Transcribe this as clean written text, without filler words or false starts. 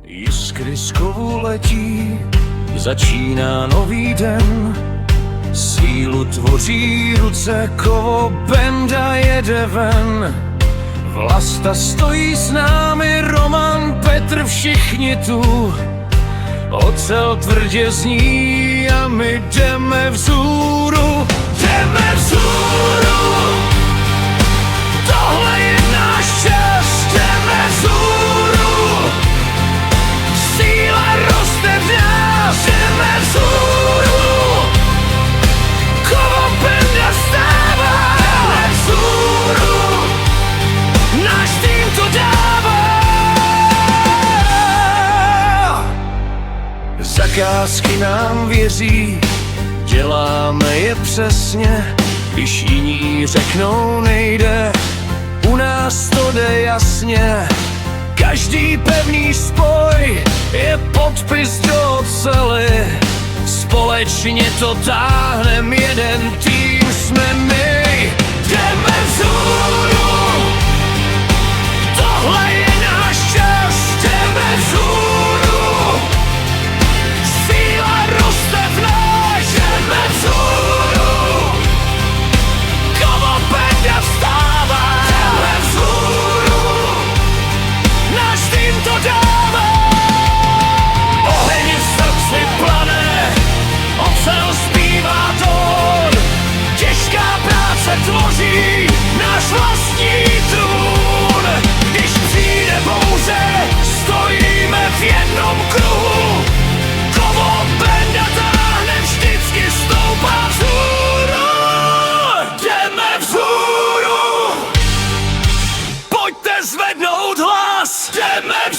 Jiskry z kovu letí, začíná nový den. Sílu tvoří ruce, kovo benda jede ven. Vlasta stojí s námi, Roman, Petr, všichni tu. Ocel tvrdě zní a my jdeme vzhůru. Jdeme vzhůru, tohle je náš čas. Jdeme vzhůru, síla roste v nás. Jdeme vzhůru, kovo benda stává. Jdeme vzhůru, náš tým to dává. Zakázky nám věří, děláme je přesně. Když jiní řeknou nejde, u nás to jde jasně. Každý pevný spoj je podpis do ocely. Společně to táhnem, jeden tým jsme my. Jdeme vzhůru, tohle je náš čas. Jdeme vzhůru, síla roste v nás. Jdeme vzhůru, kovo benda vstává. Jdeme vzhůru, náš tým to dává. Oheň v srdci plane, ocel zpívá tón. Těžká práce tvoří náš vlastní trůn. Když přijde bouře, stojíme v jednom kruhu. Kovo benda táhne, vždycky stoupá vzhůru. Jdeme vzhůru, pojďte zvednout hlas. Jdeme vzhůru.